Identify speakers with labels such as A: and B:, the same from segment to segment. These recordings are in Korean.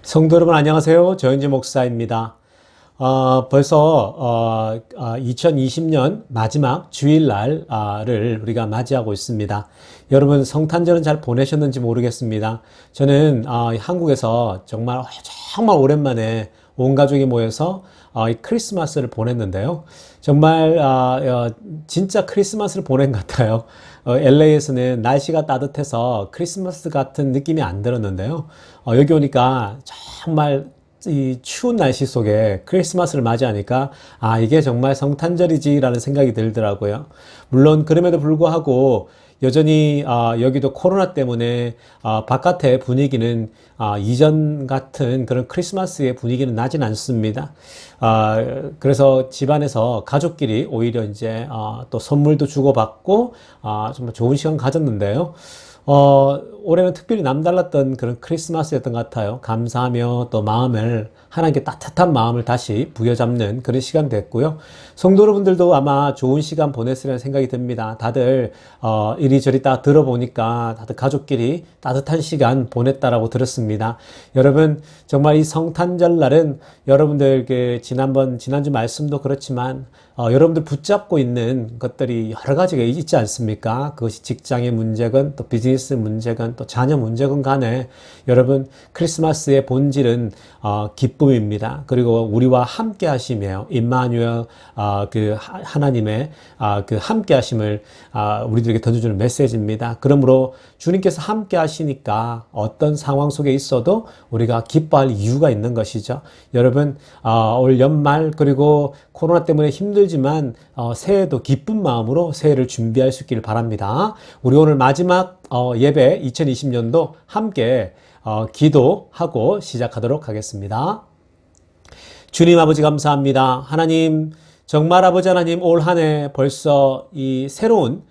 A: 성도 여러분 안녕하세요. 조현지 목사입니다. 벌써 2020년 마지막 주일날을 우리가 맞이하고 있습니다. 여러분 성탄절은 잘 보내셨는지 모르겠습니다. 저는 한국에서 정말 오랜만에 온 가족이 모여서 이 크리스마스를 보냈는데요. 정말 진짜 크리스마스를 보낸 것 같아요. LA에서는 날씨가 따뜻해서 크리스마스 같은 느낌이 안 들었는데요. 여기 오니까 정말 이 추운 날씨 속에 크리스마스를 맞이하니까 이게 정말 성탄절이지라는 생각이 들더라고요. 물론 그럼에도 불구하고 여전히 여기도 코로나 때문에 바깥의 분위기는 이전 같은 그런 크리스마스의 분위기는 나진 않습니다. 그래서 집안에서 가족끼리 오히려 이제 또 선물도 주고받고 정말 좋은 시간 가졌는데요. 올해는 특별히 남달랐던 그런 크리스마스였던 것 같아요. 감사하며 또 하나님께 따뜻한 마음을 다시 부여잡는 그런 시간 됐고요. 성도 여러분들도 아마 좋은 시간 보냈으리라는 생각이 듭니다. 다들 이리저리 딱 들어보니까 다들 가족끼리 따뜻한 시간 보냈다라고 들었습니다. 여러분 정말 이 성탄절 날은 여러분들 지난주 말씀도 그렇지만 여러분들 붙잡고 있는 것들이 여러 가지가 있지 않습니까? 그것이 직장의 문제건 또 비즈니스 문제건 또 자녀 문제건 간에 여러분 크리스마스의 본질은 기쁨입니다. 그리고 우리와 함께 하시며 임마누엘 그 하나님의 그 함께 하심을 우리들에게 던져주는 메시지입니다. 그러므로 주님께서 함께 하시니까 어떤 상황 속에 있어도 우리가 기뻐할 이유가 있는 것이죠. 여러분 올 연말 그리고 코로나 때문에 힘들지만 새해도 기쁜 마음으로 새해를 준비할 수 있기를 바랍니다. 우리 오늘 마지막 예배 2020년도 함께 기도하고 시작하도록 하겠습니다. 주님 아버지 감사합니다. 하나님 정말 아버지 하나님 올 한 해 벌써 이 새로운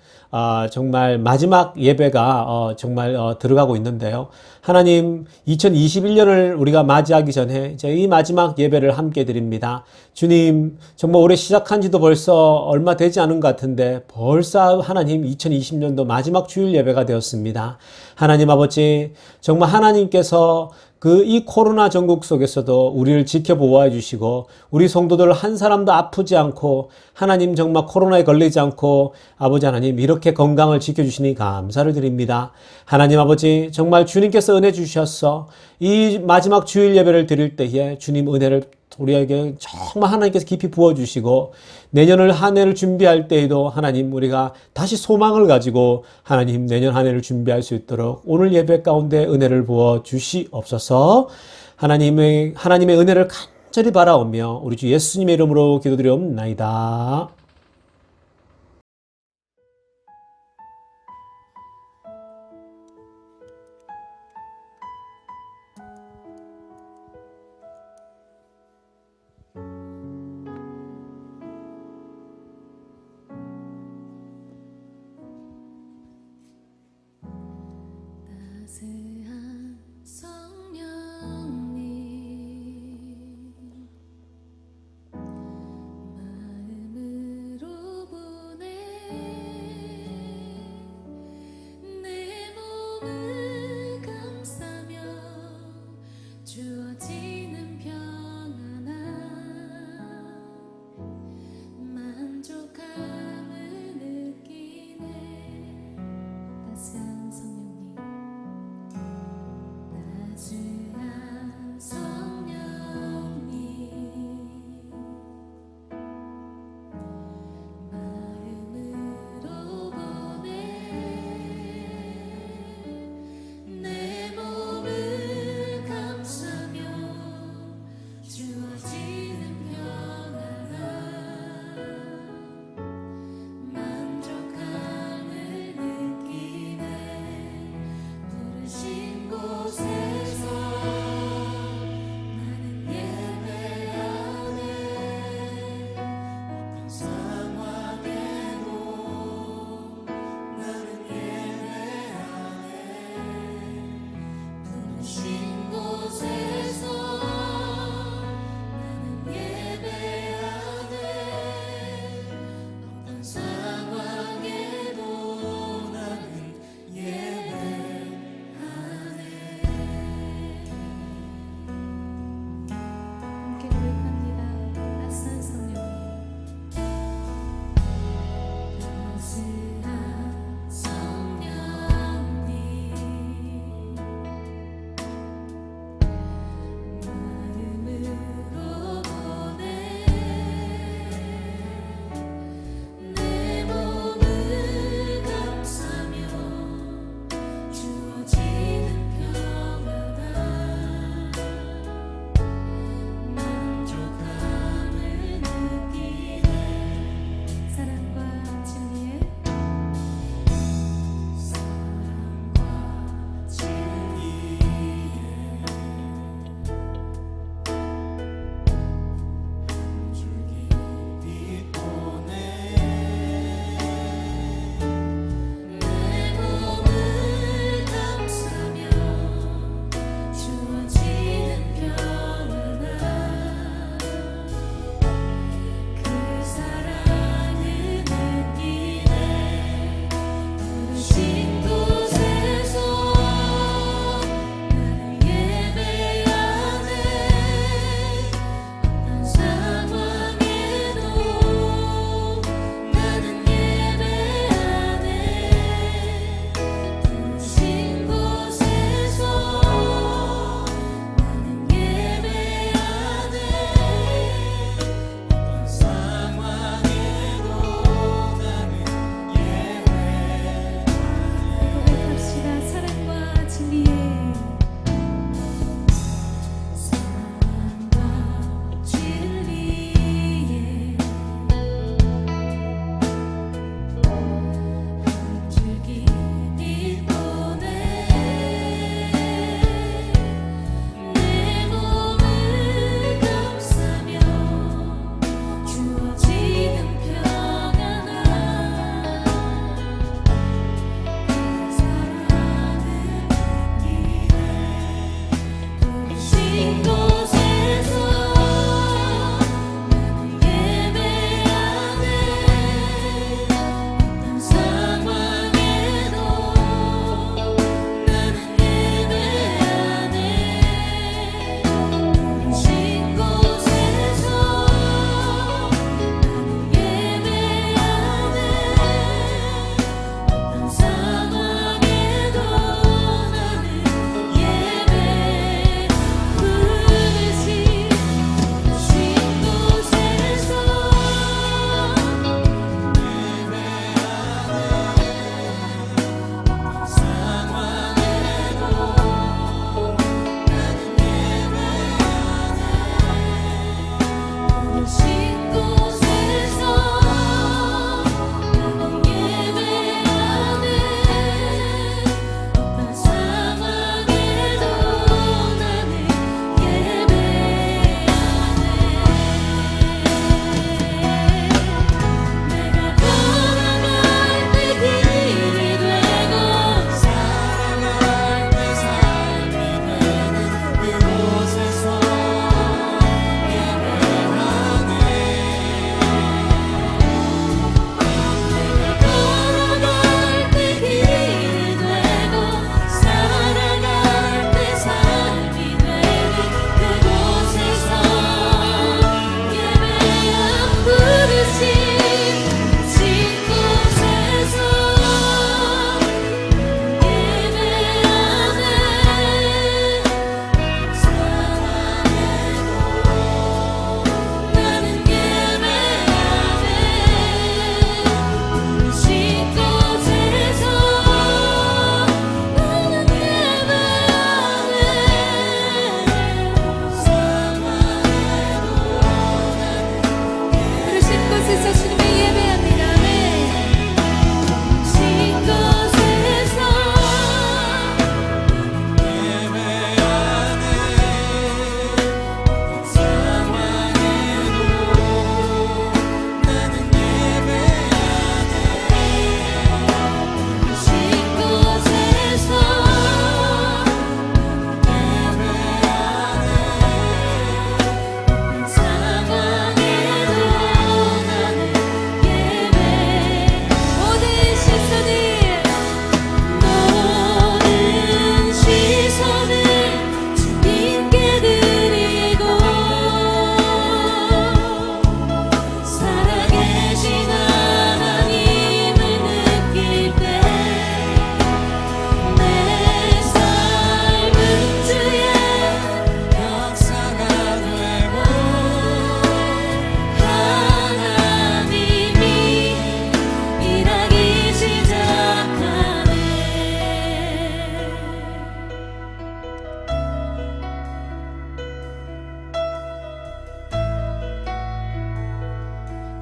A: 정말 마지막 예배가 정말 들어가고 있는데요. 하나님 2021년을 우리가 맞이하기 전에 이제 이 마지막 예배를 함께 드립니다. 주님 정말 올해 시작한 지도 벌써 얼마 되지 않은 것 같은데 벌써 하나님 2020년도 마지막 주일 예배가 되었습니다. 하나님 아버지 정말 하나님께서 이 코로나 전국 속에서도 우리를 지켜보호해 주시고 우리 성도들 한 사람도 아프지 않고 하나님 정말 코로나에 걸리지 않고 아버지 하나님 이렇게 건강을 지켜주시니 감사를 드립니다. 하나님 아버지 정말 주님께서 은혜 주셔서 이 마지막 주일 예배를 드릴 때에 주님 은혜를 우리에게 정말 하나님께서 깊이 부어주시고 내년을 한 해를 준비할 때에도 하나님 우리가 다시 소망을 가지고 하나님 내년 한 해를 준비할 수 있도록 오늘 예배 가운데 은혜를 부어 주시옵소서. 하나님의 은혜를 간절히 바라오며 우리 주 예수님의 이름으로 기도드리옵나이다.
B: 따스한 성령님 마음으로 보내 내 몸을 감싸며 주어지는 평안함 만족함을 느끼네. 따스한 성령님 따스한 성령님 마음으로 보내 내 몸을 감싸며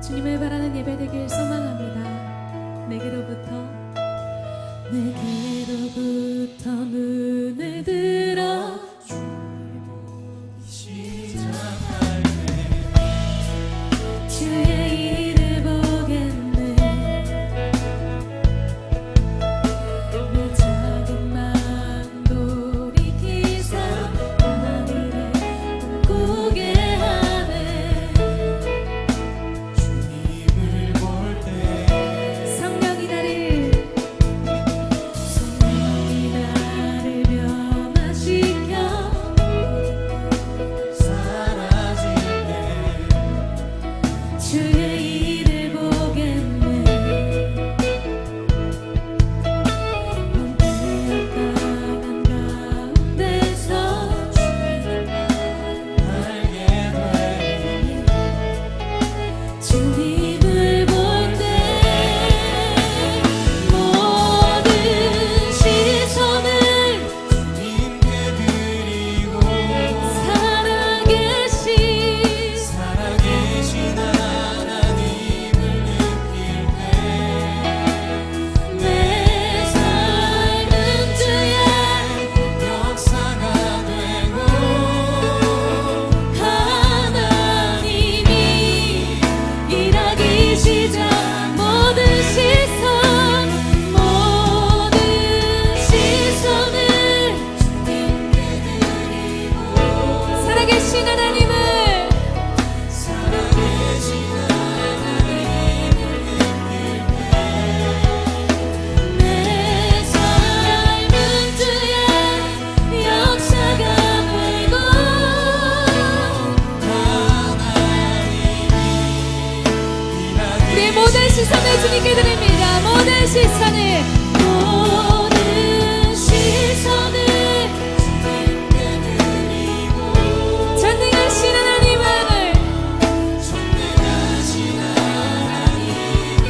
B: 주님을 바라는 예배 되길 소망합니다. 내게로부터 눈을 들어 주의 일을 보겠네. 내 작은 맘 돌이키사 하늘에 꿈꾸게 하네.
C: 주님을 볼 때
B: 성령이 나를 변화시켜
C: 사라질 때
B: 주의 일을 보겠네. 혼자였던 가운데서
C: 알게 돼
B: 주님을 볼 때 모든 시선을
C: 주님께 드리고 살아계신 하나님을 느낄 때
B: 내 삶은 주의
C: 역사가 되고
B: 하나님이 일하기 시작. 모든 시선을
C: 주님께 드리고
B: 살아계신 하나님을
C: 살아계신 하나님을 느낄
B: 내 삶은 주의 역사가 되고 우리의 모든 시선을 주님께 드립니다. 모든 시선을
C: 주님께 드리고
B: 전능하신 하나님을
C: 전능하신 하나님을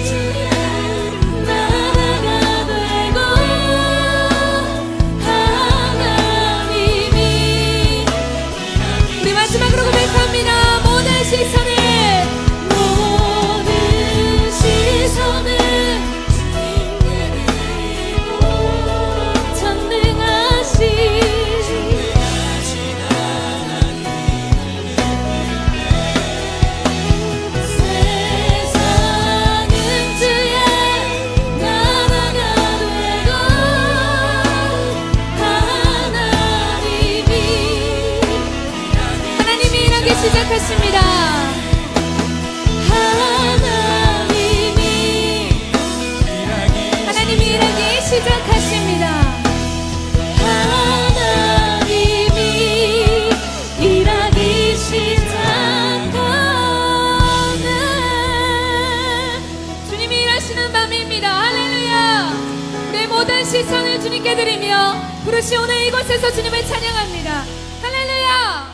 C: 느낄
B: 나라가 되고 하나님이 우리 마지막으로 고백합니다. 모든 시선을 세상은 주의 나라가 되고 하나님이 일하기 시작하십니다. 하나님이 일하기 시작하십니다. 하나님이 일하기 시작하네. 주님이 일하시는 밤입니다. 할렐루야. 내 모든 시선을 주님께 드리며 부르시 오늘 이곳에서 주님을 찬양합니다. 할렐루야.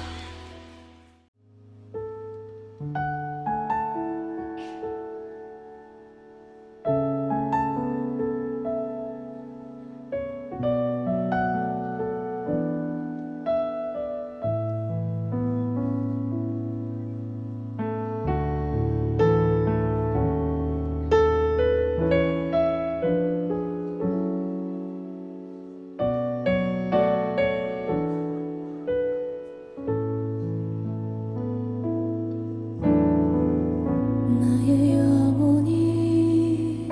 B: 나의 영혼이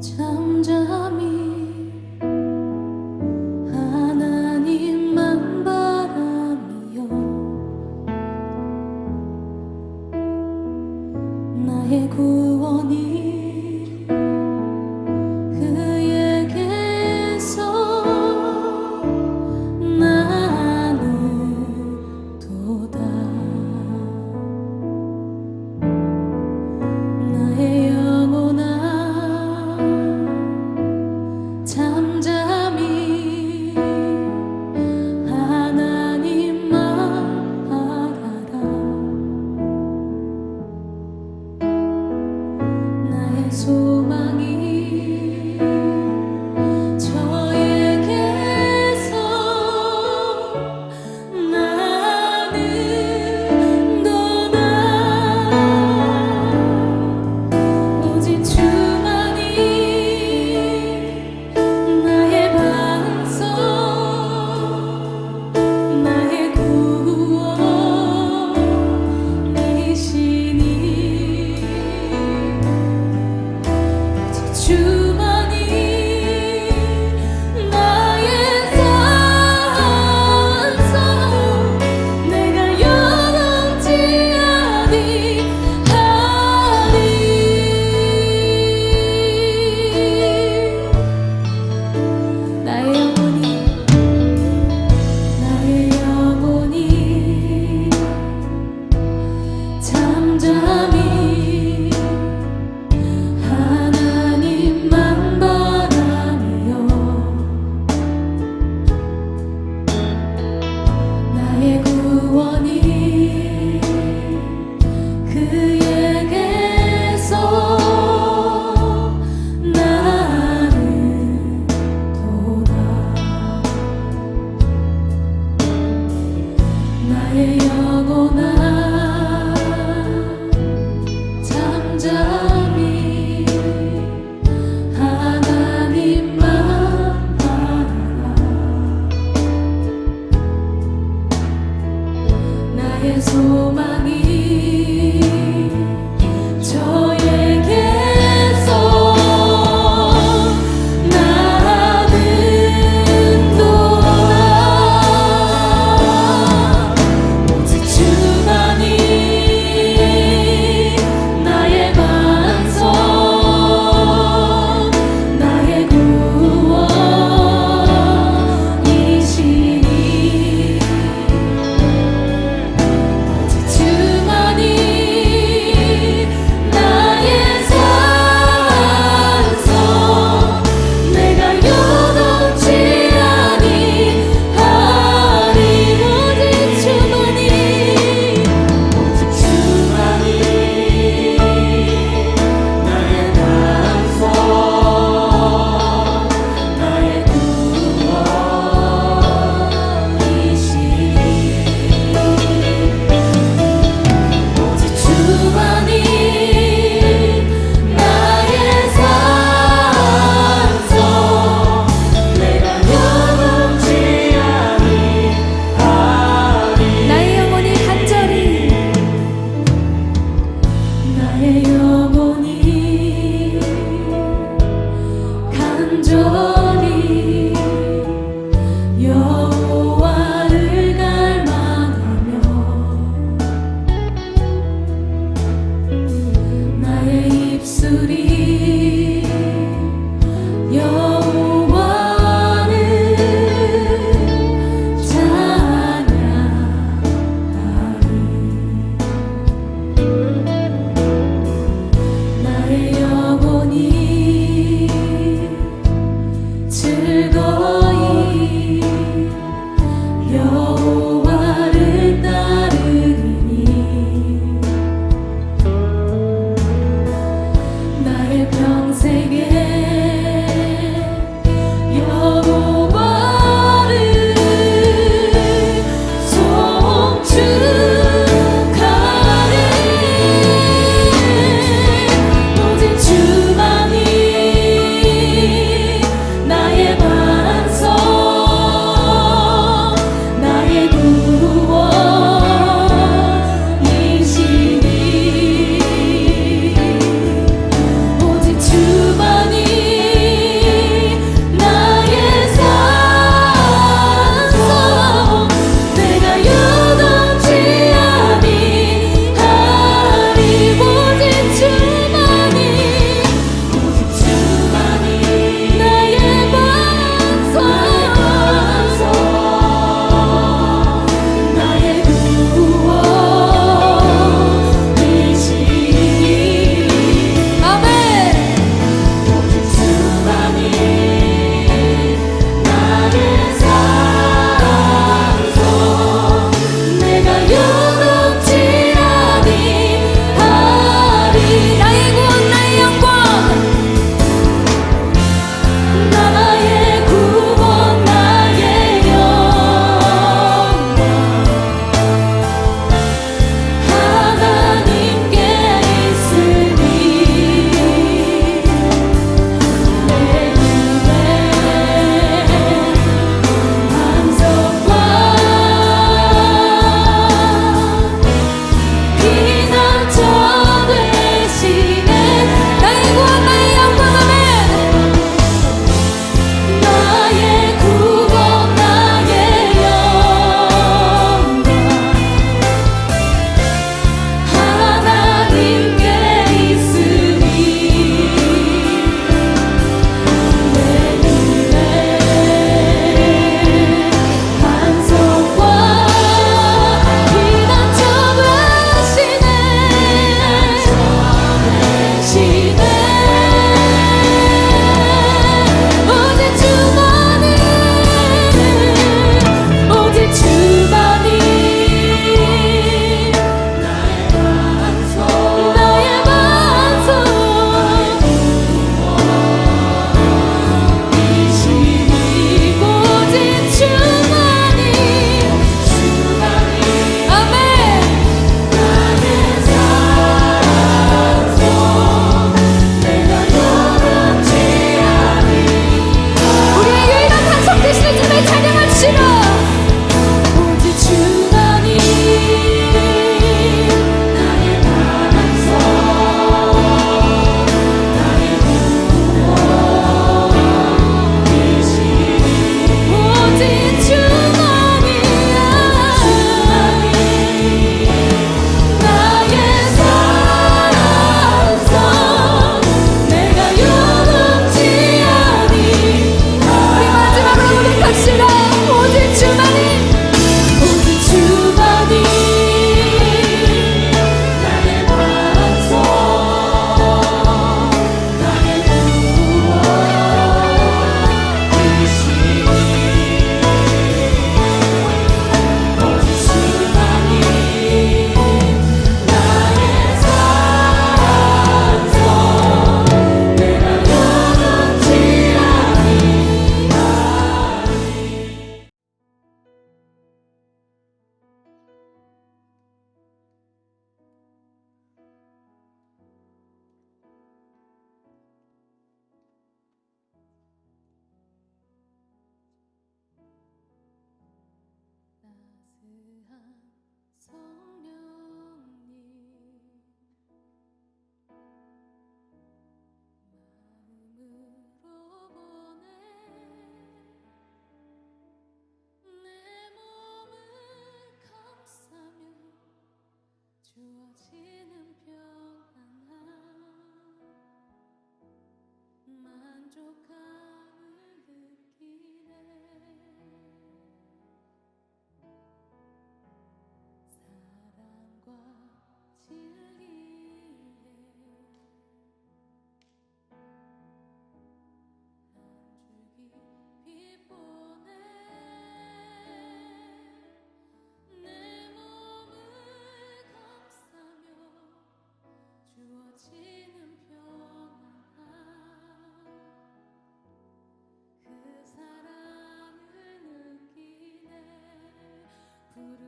B: 잠잠히 하나님만 바라며 나의 구원이 그에게서 나누도다. 나의 영혼아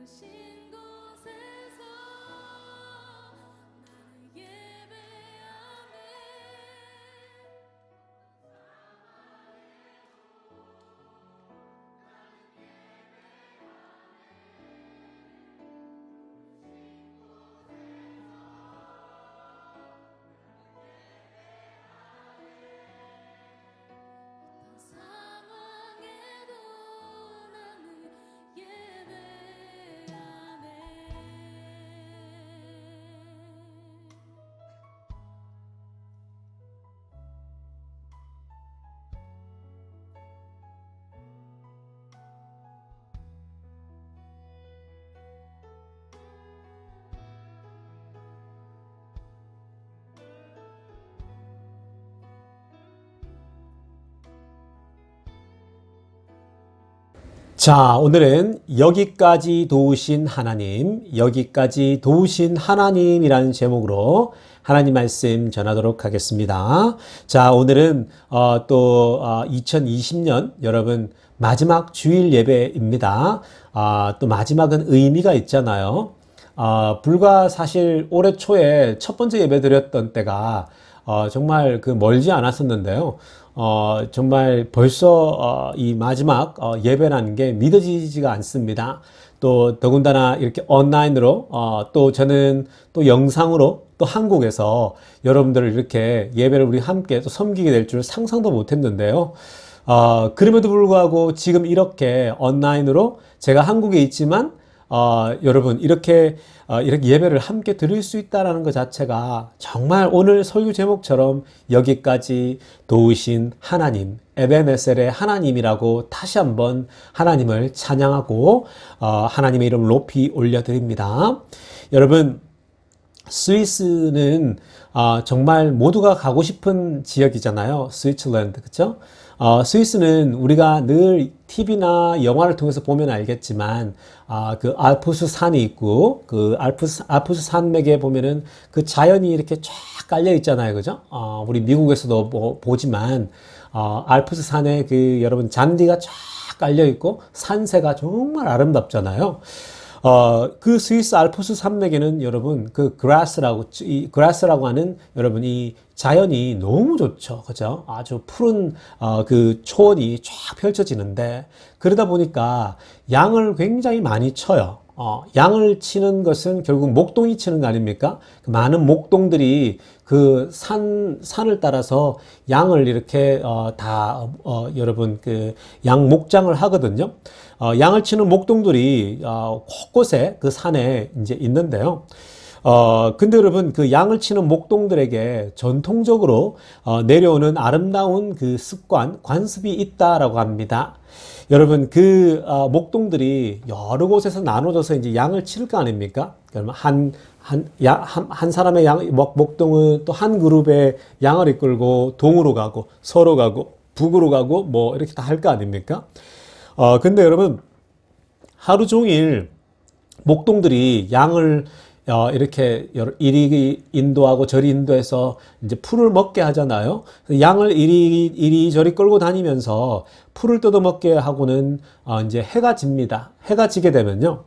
B: 부르신 곳에서 나를 예배하네. 상황에도 나는 예배하네.
A: 자, 오늘은 여기까지 도우신 하나님, 여기까지 도우신 하나님이라는 제목으로 하나님 말씀 전하도록 하겠습니다. 자, 오늘은 또 2020년 여러분 마지막 주일 예배입니다. 또 마지막은 의미가 있잖아요. 불과 사실 올해 초에 첫 번째 예배 드렸던 때가 정말 그 멀지 않았었는데요. 정말 벌써 이 마지막 예배라는 게 믿어지지가 않습니다. 또 더군다나 이렇게 온라인으로 또 저는 또 영상으로 또 한국에서 여러분들을 이렇게 예배를 우리 함께 또 섬기게 될 줄 상상도 못했는데요. 그럼에도 불구하고 지금 이렇게 온라인으로 제가 한국에 있지만 여러분 이렇게 예배를 함께 드릴 수 있다라는 것 자체가 정말 오늘 설교 제목처럼 여기까지 도우신 하나님, 에베네셀의 하나님이라고 다시 한번 하나님을 찬양하고 하나님의 이름을 높이 올려드립니다. 여러분 스위스는 정말 모두가 가고 싶은 지역이잖아요. 스위tzerland, 그렇죠? 스위스는 우리가 늘 TV나 영화를 통해서 보면 알겠지만, 그 알프스 산이 있고, 그 알프스 산맥에 보면은 그 자연이 이렇게 쫙 깔려 있잖아요. 그죠? 우리 미국에서도 보지만, 알프스 산에 그 여러분 잔디가 쫙 깔려 있고, 산세가 정말 아름답잖아요. 그 스위스 알프스 산맥에는 여러분 그 그라스라고 하는 여러분 이 자연이 너무 좋죠. 그죠? 아주 푸른 그 초원이 쫙 펼쳐지는데 그러다 보니까 양을 굉장히 많이 쳐요. 양을 치는 것은 결국 목동이 치는 거 아닙니까? 그 많은 목동들이 그 산을 따라서 양을 이렇게 여러분 그 양 목장을 하거든요. 양을 치는 목동들이 곳곳에 그 산에 이제 있는데요. 근데 여러분 그 양을 치는 목동들에게 전통적으로 내려오는 아름다운 그 습관, 관습이 있다라고 합니다. 여러분 그 목동들이 여러 곳에서 나눠져서 이제 양을 치를 거 아닙니까? 그러면 한 사람의 목동은 또 한 그룹의 양을 이끌고 동으로 가고 서로 가고 북으로 가고 뭐 이렇게 다 할 거 아닙니까? 근데 여러분 하루 종일 목동들이 양을 이렇게 이리 인도하고 저리 인도해서 이제 풀을 먹게 하잖아요. 양을 이리저리 끌고 다니면서 풀을 뜯어먹게 하고는 이제 해가 집니다. 해가 지게 되면요.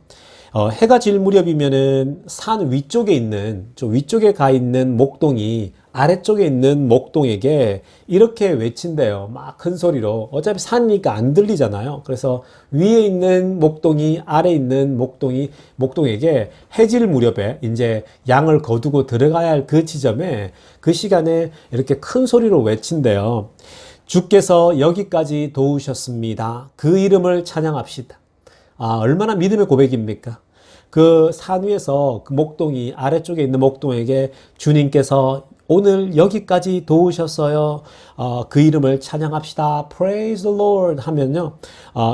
A: 해가 질 무렵이면은 산 위쪽에 있는, 저 위쪽에 가 있는 목동이 아래쪽에 있는 목동에게 이렇게 외친대요. 막 큰 소리로. 어차피 산이니까 안 들리잖아요. 그래서 위에 있는 목동이 아래 있는 목동에게 해질 무렵에 이제 양을 거두고 들어가야 할 그 지점에 그 시간에 이렇게 큰 소리로 외친대요. 주께서 여기까지 도우셨습니다. 그 이름을 찬양합시다. 얼마나 믿음의 고백입니까? 그 산 위에서 그 목동이 아래쪽에 있는 목동에게 주님께서 오늘 여기까지 도우셨어요. 그 이름을 찬양합시다. Praise the Lord 하면요.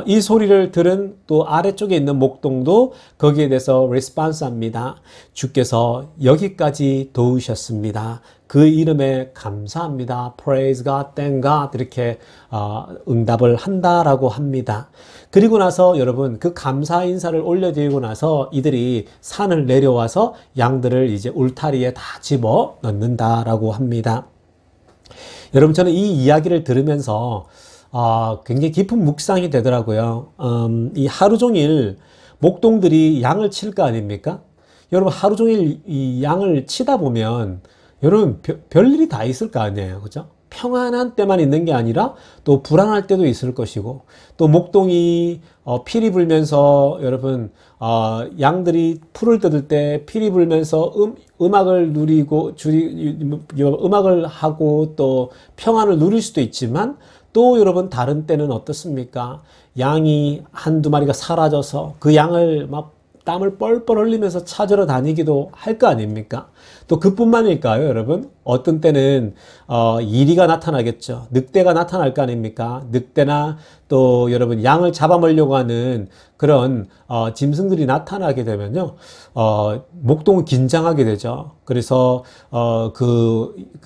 A: 이 소리를 들은 또 아래쪽에 있는 목동도 거기에 대해서 response 합니다. 주께서 여기까지 도우셨습니다. 그 이름에 감사합니다. Praise God, thank God 이렇게 응답을 한다라고 합니다. 그리고 나서 여러분 그 감사 인사를 올려드리고 나서 이들이 산을 내려와서 양들을 이제 울타리에 다 집어 넣는다라고 합니다. 여러분 저는 이 이야기를 들으면서 굉장히 깊은 묵상이 되더라고요. 이 하루 종일 목동들이 양을 칠 거 아닙니까? 여러분 하루 종일 이 양을 치다 보면 여러분 별일이 다 있을 거 아니에요. 그죠? 평안한 때만 있는 게 아니라 또 불안할 때도 있을 것이고, 또 목동이 피리 불면서 여러분 양들이 풀을 뜯을 때 피리 불면서 음악을 누리고 음악을 하고 또 평안을 누릴 수도 있지만, 또 여러분 다른 때는 어떻습니까? 양이 한두 마리가 사라져서 그 양을 막 땀을 뻘뻘 흘리면서 찾으러 다니기도 할 거 아닙니까? 또 그뿐만일까요, 여러분? 어떤 때는 이리가 나타나겠죠. 늑대가 나타날 거 아닙니까? 늑대나 또 여러분 양을 잡아먹으려고 하는 그런 짐승들이 나타나게 되면요, 목동은 긴장하게 되죠. 그래서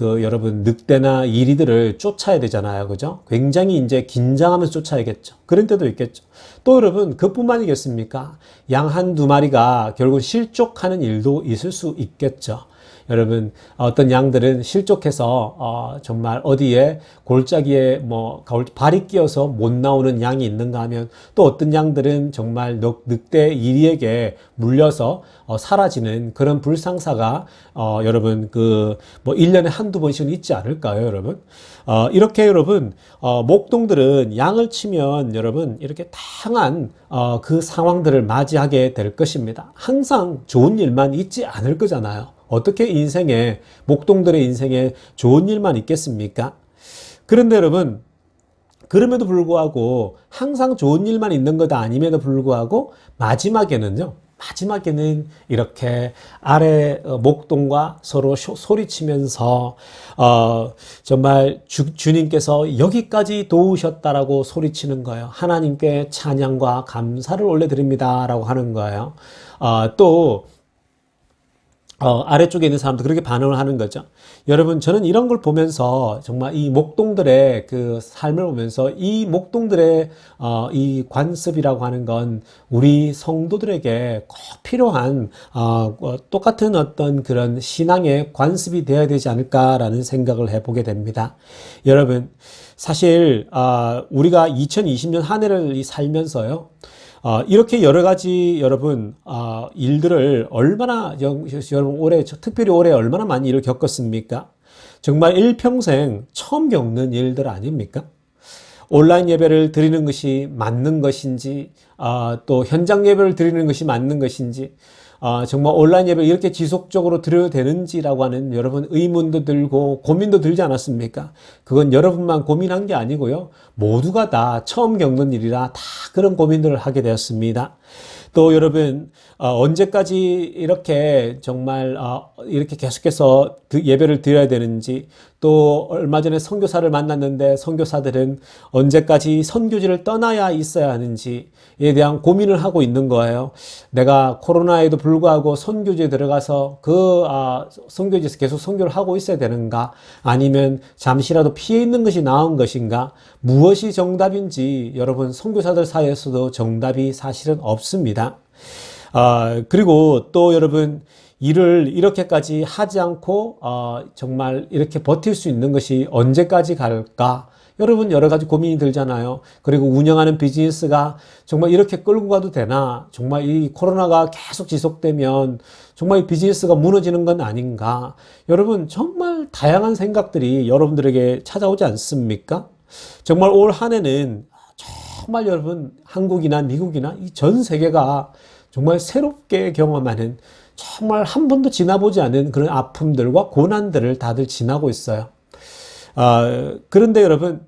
A: 여러분 늑대나 이리들을 쫓아야 되잖아요, 그죠? 굉장히 이제 긴장하면서 쫓아야겠죠. 그런 때도 있겠죠. 또 여러분 그뿐만이겠습니까? 양 한두 마리가 결국 실족하는 일도 있을 수 있겠죠. 여러분 어떤 양들은 실족해서 정말 어디에 골짜기에 발이 끼어서 못 나오는 양이 있는가 하면, 또 어떤 양들은 정말 늑대 이리에게 물려서 사라지는 그런 불상사가 여러분 1년에 한두 번씩은 있지 않을까요, 여러분? 이렇게 여러분 목동들은 양을 치면 여러분 이렇게 다양한 그 상황들을 맞이하게 될 것입니다. 항상 좋은 일만 있지 않을 거잖아요. 어떻게 목동들의 인생에 좋은 일만 있겠습니까? 그런데 여러분, 그럼에도 불구하고 항상 좋은 일만 있는 것 아님에도 불구하고 마지막에는 이렇게 아래 목동과 서로 소리치면서 정말 주님께서 여기까지 도우셨다라고 소리치는 거예요. 하나님께 찬양과 감사를 올려드립니다라고 하는 거예요. 또 아래쪽에 있는 사람도 그렇게 반응을 하는 거죠. 여러분, 저는 이런 걸 보면서 정말 이 목동들의 그 삶을 보면서 이 목동들의 이 관습이라고 하는 건 우리 성도들에게 꼭 필요한 똑같은 어떤 그런 신앙의 관습이 되어야 되지 않을까라는 생각을 해보게 됩니다. 여러분, 사실 우리가 2020년 한 해를 살면서요, 이렇게 여러 가지 여러분 일들을 얼마나 여러분 특별히 올해 얼마나 많이 일을 겪었습니까? 정말 일평생 처음 겪는 일들 아닙니까? 온라인 예배를 드리는 것이 맞는 것인지, 또 현장 예배를 드리는 것이 맞는 것인지, 정말 온라인 예배를 이렇게 지속적으로 드려도 되는지라고 하는 여러분 의문도 들고 고민도 들지 않았습니까? 그건 여러분만 고민한 게 아니고요, 모두가 다 처음 겪는 일이라 다 그런 고민들을 하게 되었습니다. 또 여러분 언제까지 이렇게 정말 이렇게 계속해서 그 예배를 드려야 되는지, 또 얼마 전에 선교사를 만났는데 선교사들은 언제까지 선교지를 떠나야 있어야 하는지에 대한 고민을 하고 있는 거예요. 내가 코로나에도 불구하고 선교지에 들어가서 선교지에서 계속 선교를 하고 있어야 되는가, 아니면 잠시라도 피해 있는 것이 나은 것인가, 무엇이 정답인지 여러분 선교사들 사이에서도 정답이 사실은 없습니다. 그리고 또 여러분 일을 이렇게까지 하지 않고 정말 이렇게 버틸 수 있는 것이 언제까지 갈까? 여러분 여러 가지 고민이 들잖아요. 그리고 운영하는 비즈니스가 정말 이렇게 끌고 가도 되나? 정말 이 코로나가 계속 지속되면 정말 이 비즈니스가 무너지는 건 아닌가? 여러분 정말 다양한 생각들이 여러분들에게 찾아오지 않습니까? 정말 올 한 해는 정말 여러분 한국이나 미국이나 이 전 세계가 정말 새롭게 경험하는, 정말 한 번도 지나보지 않은 그런 아픔들과 고난들을 다들 지나고 있어요. 그런데 여러분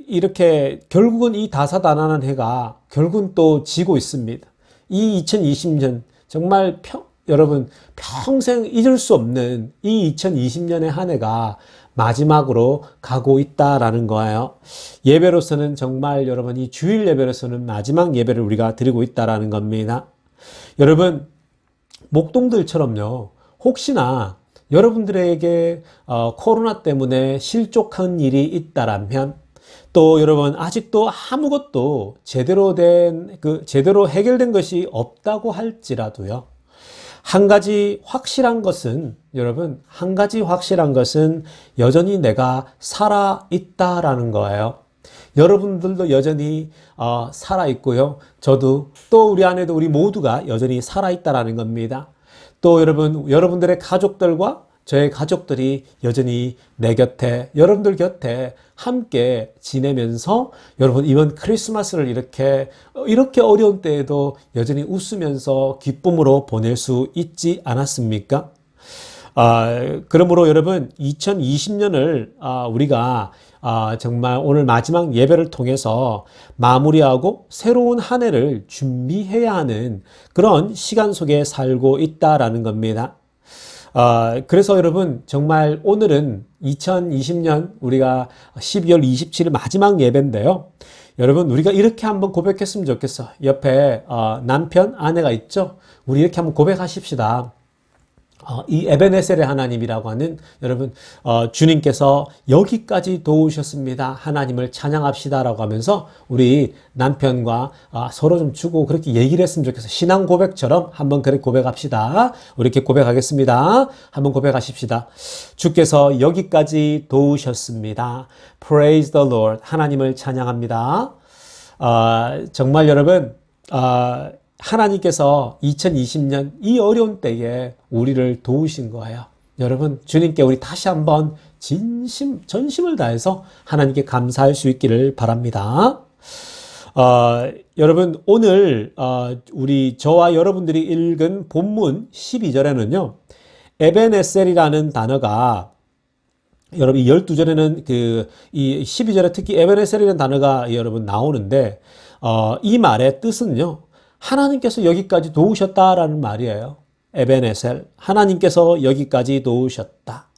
A: 이렇게 결국은 이 다사다난한 해가 결국은 또 지고 있습니다. 이 2020년 정말 여러분 평생 잊을 수 없는 이 2020년의 한 해가 마지막으로 가고 있다라는 거예요. 예배로서는 정말 여러분 이 주일 예배로서는 마지막 예배를 우리가 드리고 있다라는 겁니다. 여러분 목동들처럼요, 혹시나 여러분들에게 코로나 때문에 실족한 일이 있다라면, 또 여러분 아직도 아무것도 제대로 해결된 것이 없다고 할지라도요, 한 가지 확실한 것은 여전히 내가 살아 있다라는 거예요. 여러분들도 여전히 살아 있고요. 저도 또 우리 안에도 우리 모두가 여전히 살아 있다라는 겁니다. 또 여러분들의 가족들과 저의 가족들이 여전히 내 곁에, 여러분들 곁에 함께 지내면서 여러분 이번 크리스마스를 이렇게 어려운 때에도 여전히 웃으면서 기쁨으로 보낼 수 있지 않았습니까? 그러므로 여러분 2020년을 우리가 정말 오늘 마지막 예배를 통해서 마무리하고 새로운 한 해를 준비해야 하는 그런 시간 속에 살고 있다라는 겁니다. 그래서 여러분 정말 오늘은 2020년 우리가 12월 27일 마지막 예배인데요. 여러분 우리가 이렇게 한번 고백했으면 좋겠어. 옆에 남편, 아내가 있죠. 우리 이렇게 한번 고백하십시다. 이 에베네셀의 하나님이라고 하는 여러분 주님께서 여기까지 도우셨습니다. 하나님을 찬양합시다라고 하면서 우리 남편과 서로 좀 주고 그렇게 얘기를 했으면 좋겠어요. 신앙 고백처럼 한번 그렇게 고백합시다. 우리 이렇게 고백하겠습니다. 한번 고백하십시다. 주께서 여기까지 도우셨습니다. Praise the Lord. 하나님을 찬양합니다. 정말 여러분 하나님께서 2020년 이 어려운 때에 우리를 도우신 거예요. 여러분 주님께 우리 다시 한번 전심을 다해서 하나님께 감사할 수 있기를 바랍니다. 여러분 오늘 저와 여러분들이 읽은 본문 12절에는요. 에베네셀이라는 단어가 여러분 이 12절에는 이 12절에 특히 에베네셀이라는 단어가 여러분 나오는데 이 말의 뜻은요. 하나님께서 여기까지 도우셨다라는 말이에요. 에베네셀. 하나님께서 여기까지 도우셨다.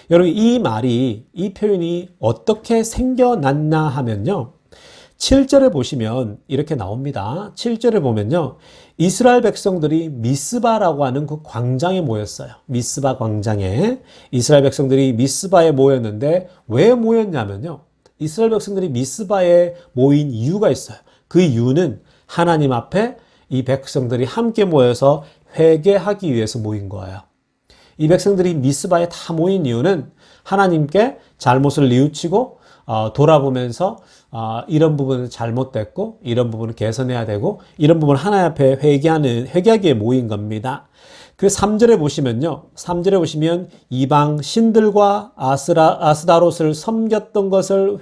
A: 여러분 이 표현이 어떻게 생겨났나 하면요. 7절에 보시면 이렇게 나옵니다. 7절에 보면요. 이스라엘 백성들이 미스바라고 하는 그 광장에 모였어요. 미스바 광장에. 이스라엘 백성들이 미스바에 모였는데 왜 모였냐면요. 이스라엘 백성들이 미스바에 모인 이유가 있어요. 그 이유는 하나님 앞에 이 백성들이 함께 모여서 회개하기 위해서 모인 거예요. 이 백성들이 미스바에 다 모인 이유는 하나님께 잘못을 뉘우치고 돌아보면서 이런 부분은 잘못됐고 이런 부분은 개선해야 되고 이런 부분을 하나님 앞에 회개하기 위해 모인 겁니다. 그래서 3절에 보시면요. 3절에 보시면 이방 신들과 아스다롯을 섬겼던 것을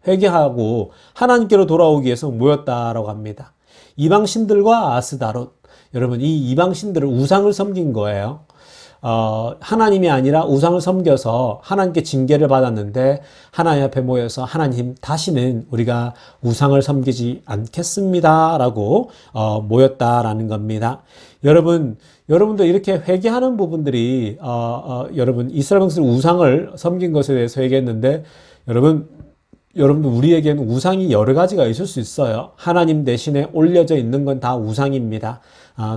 A: 회개하고 하나님께로 돌아오기 위해서 모였다라고 합니다. 이방신들과 아스다롯. 여러분, 이 이방신들은 우상을 섬긴 거예요. 하나님이 아니라 우상을 섬겨서 하나님께 징계를 받았는데 하나님 앞에 모여서 하나님 다시는 우리가 우상을 섬기지 않겠습니다. 라고 모였다라는 겁니다. 여러분도 이렇게 회개하는 부분들이 여러분 이스라엘 백성들이 우상을 섬긴 것에 대해서 회개했는데 여러분들 우리에게는 우상이 여러 가지가 있을 수 있어요. 하나님 대신에 올려져 있는 건 다 우상입니다.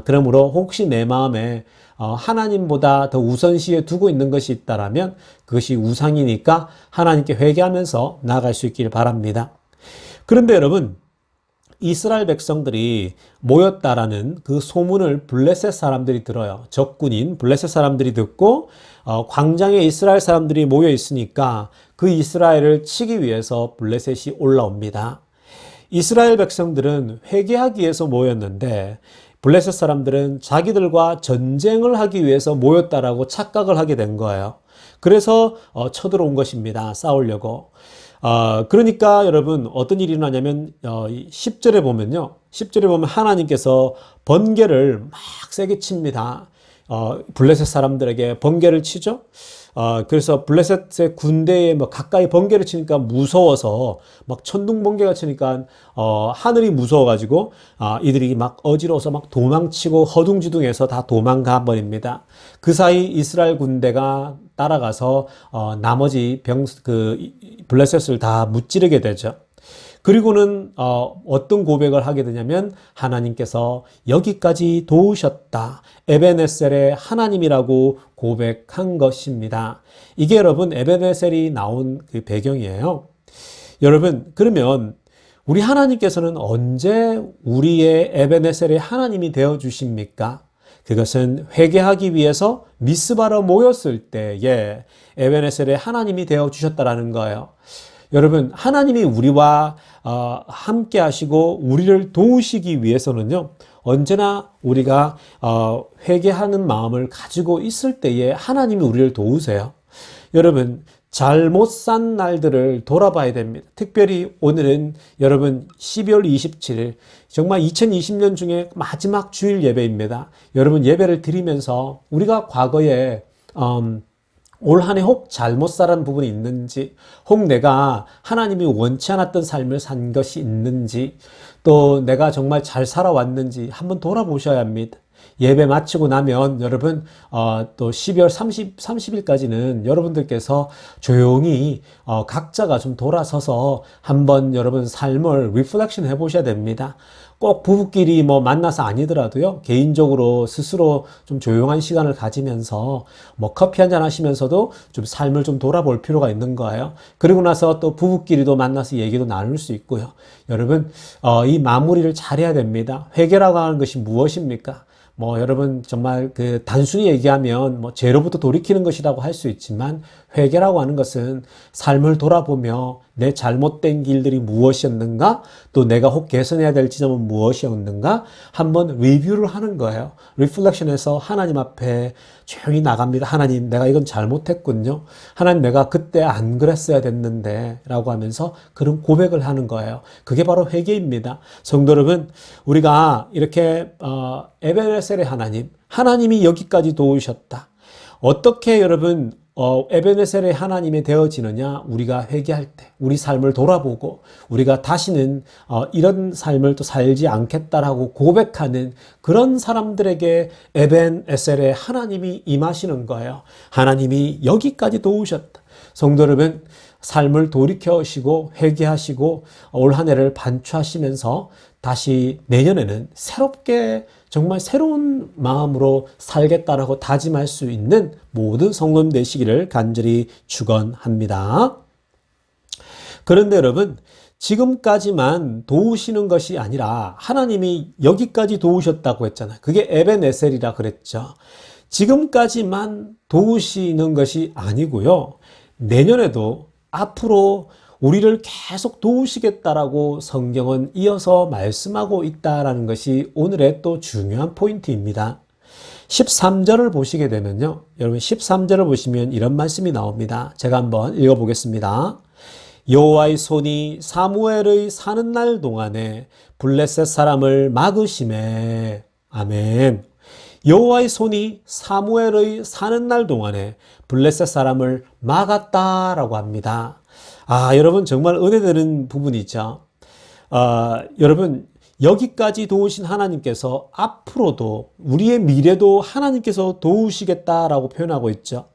A: 그러므로 혹시 내 마음에 하나님보다 더 우선시에 두고 있는 것이 있다라면 그것이 우상이니까 하나님께 회개하면서 나아갈 수 있기를 바랍니다. 그런데 여러분 이스라엘 백성들이 모였다라는 그 소문을 블레셋 사람들이 들어요. 적군인 블레셋 사람들이 듣고 광장에 이스라엘 사람들이 모여 있으니까 그 이스라엘을 치기 위해서 블레셋이 올라옵니다. 이스라엘 백성들은 회개하기 위해서 모였는데 블레셋 사람들은 자기들과 전쟁을 하기 위해서 모였다라고 착각을 하게 된 거예요. 그래서 쳐들어온 것입니다. 싸우려고. 그러니까 여러분 어떤 일이 일어나냐면 10절에 보면요. 10절에 보면 하나님께서 번개를 막 세게 칩니다. 블레셋 사람들에게 번개를 치죠. 그래서 블레셋의 군대에 막 가까이 번개를 치니까 무서워서 막 천둥 번개가 치니까 하늘이 무서워가지고 이들이 막 어지러워서 막 도망치고 허둥지둥해서 다 도망가 버립니다. 그 사이 이스라엘 군대가 따라가서 나머지 블레셋을 다 무찌르게 되죠. 그리고는 어떤 고백을 하게 되냐면 하나님께서 여기까지 도우셨다. 에베네셀의 하나님이라고 고백한 것입니다. 이게 여러분 에베네셀이 나온 그 배경이에요. 여러분 그러면 우리 하나님께서는 언제 우리의 에베네셀의 하나님이 되어 주십니까? 그것은 회개하기 위해서 미스바로 모였을 때에 에베네셀의 하나님이 되어 주셨다라는 거예요. 여러분, 하나님이 우리와 함께 하시고 우리를 도우시기 위해서는요, 언제나 우리가 회개하는 마음을 가지고 있을 때에 하나님이 우리를 도우세요. 여러분, 잘못 산 날들을 돌아봐야 됩니다. 특별히 오늘은 여러분 12월 27일 정말 2020년 중에 마지막 주일 예배입니다. 여러분, 예배를 드리면서 우리가 과거에 올 한 해 혹 잘못 살은 부분이 있는지, 혹 내가 하나님이 원치 않았던 삶을 산 것이 있는지, 또 내가 정말 잘 살아왔는지 한번 돌아보셔야 합니다. 예배 마치고 나면 여러분 또 12월 30일까지는 여러분들께서 조용히 각자가 좀 돌아서서 한번 여러분 삶을 리플렉션 해보셔야 됩니다. 꼭 부부끼리 뭐 만나서 아니더라도요, 개인적으로 스스로 좀 조용한 시간을 가지면서 뭐 커피 한잔 하시면서도 좀 삶을 좀 돌아볼 필요가 있는 거예요. 그리고 나서 또 부부끼리도 만나서 얘기도 나눌 수 있고요. 여러분, 이 마무리를 잘해야 됩니다. 회개라고 하는 것이 무엇입니까? 뭐 여러분, 정말 그 단순히 얘기하면 뭐 죄로부터 돌이키는 것이라고 할 수 있지만, 회개라고 하는 것은 삶을 돌아보며 내 잘못된 길들이 무엇이었는가, 또 내가 혹 개선해야 될 지점은 무엇이었는가 한번 리뷰를 하는 거예요. 리플렉션해서 하나님 앞에 조용히 나갑니다. 하나님, 내가 이건 잘못했군요. 하나님, 내가 그때 안 그랬어야 됐는데 라고 하면서 그런 고백을 하는 거예요. 그게 바로 회개입니다. 성도 여러분, 우리가 이렇게 에베네셀의 하나님이 여기까지 도우셨다. 어떻게 여러분 에베네셀의 하나님이 되어지느냐? 우리가 회개할 때, 우리 삶을 돌아보고 우리가 다시는 이런 삶을 또 살지 않겠다라고 고백하는 그런 사람들에게 에베네셀의 하나님이 임하시는 거예요. 하나님이 여기까지 도우셨다. 성도 여러분, 삶을 돌이켜시고 회개하시고 올 한 해를 반추하시면서 다시 내년에는 새롭게 정말 새로운 마음으로 살겠다라고 다짐할 수 있는 모든 성도님 되시기를 간절히 축원합니다. 그런데 여러분, 지금까지만 도우시는 것이 아니라 하나님이 여기까지 도우셨다고 했잖아요. 그게 에베네셀이라 그랬죠. 지금까지만 도우시는 것이 아니고요, 내년에도 앞으로 우리를 계속 도우시겠다라고 성경은 이어서 말씀하고 있다라는 것이 오늘의 또 중요한 포인트입니다. 13절을 보시게 되면요, 여러분 13절을 보시면 이런 말씀이 나옵니다. 제가 한번 읽어보겠습니다. 여호와의 손이 사무엘의 사는 날 동안에 블레셋 사람을 막으심에. 아멘. 여호와의 손이 사무엘의 사는 날 동안에 블레셋 사람을 막았다라고 합니다. 여러분, 정말 은혜되는 부분이죠. 여러분, 여기까지 도우신 하나님께서 앞으로도 우리의 미래도 하나님께서 도우시겠다라고 표현하고 있죠.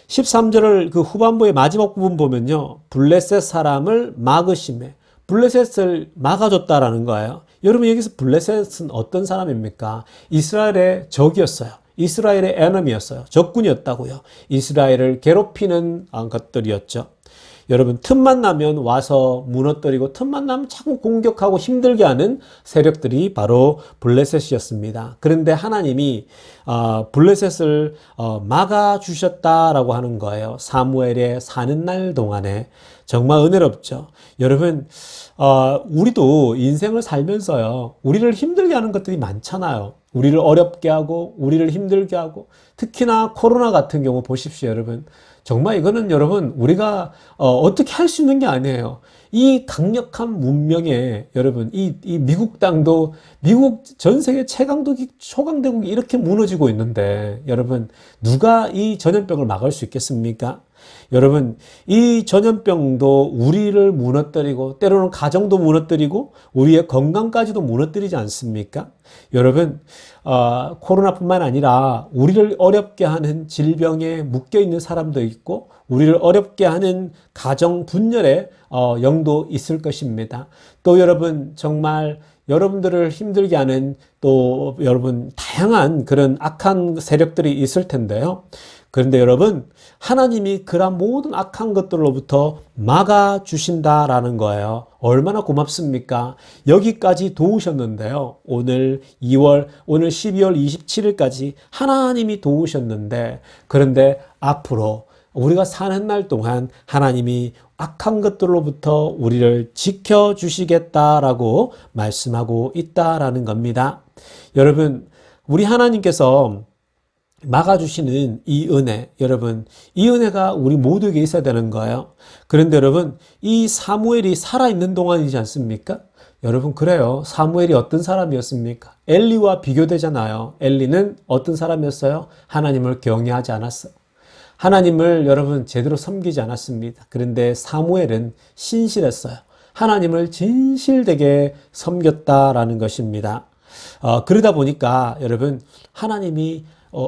A: 13절을 그 후반부의 마지막 부분 보면요, 블레셋 사람을 막으심에, 블레셋을 막아줬다라는 거예요. 여러분, 여기서 블레셋은 어떤 사람입니까? 이스라엘의 적이었어요. 이스라엘의 에너미였어요. 적군이었다고요. 이스라엘을 괴롭히는 것들이었죠. 여러분, 틈만 나면 와서 무너뜨리고 틈만 나면 자꾸 공격하고 힘들게 하는 세력들이 바로 블레셋이었습니다. 그런데 하나님이 블레셋을 막아주셨다라고 하는 거예요. 사무엘의 사는 날 동안에. 정말 은혜롭죠. 여러분, 우리도 인생을 살면서요, 우리를 힘들게 하는 것들이 많잖아요. 우리를 어렵게 하고 우리를 힘들게 하고, 특히나 코로나 같은 경우 보십시오. 여러분, 정말 이거는 여러분 우리가 어떻게 할 수 있는 게 아니에요. 이 강력한 문명에 여러분, 이 미국 땅도, 미국 전 세계 초강대국이 이렇게 무너지고 있는데, 여러분, 누가 이 전염병을 막을 수 있겠습니까? 여러분, 이 전염병도 우리를 무너뜨리고 때로는 가정도 무너뜨리고 우리의 건강까지도 무너뜨리지 않습니까? 여러분, 코로나뿐만 아니라 우리를 어렵게 하는 질병에 묶여있는 사람도 있고 우리를 어렵게 하는 가정 분열의 영도 있을 것입니다. 또 여러분, 정말 여러분들을 힘들게 하는 또 여러분 다양한 그런 악한 세력들이 있을 텐데요. 그런데 여러분, 하나님이 그런 모든 악한 것들로부터 막아주신다라는 거예요. 얼마나 고맙습니까? 여기까지 도우셨는데요. 오늘 12월 27일까지 하나님이 도우셨는데, 그런데 앞으로 우리가 사는 날 동안 하나님이 악한 것들로부터 우리를 지켜주시겠다라고 말씀하고 있다라는 겁니다. 여러분, 우리 하나님께서 막아주시는 이 은혜, 여러분, 이 은혜가 우리 모두에게 있어야 되는 거예요. 그런데 여러분, 이 사무엘이 살아있는 동안이지 않습니까? 여러분, 그래요. 사무엘이 어떤 사람이었습니까? 엘리와 비교되잖아요. 엘리는 어떤 사람이었어요? 하나님을 경외하지 않았어요. 하나님을 여러분 제대로 섬기지 않았습니다. 그런데 사무엘은 신실했어요. 하나님을 진실되게 섬겼다라는 것입니다. 그러다 보니까 여러분 하나님이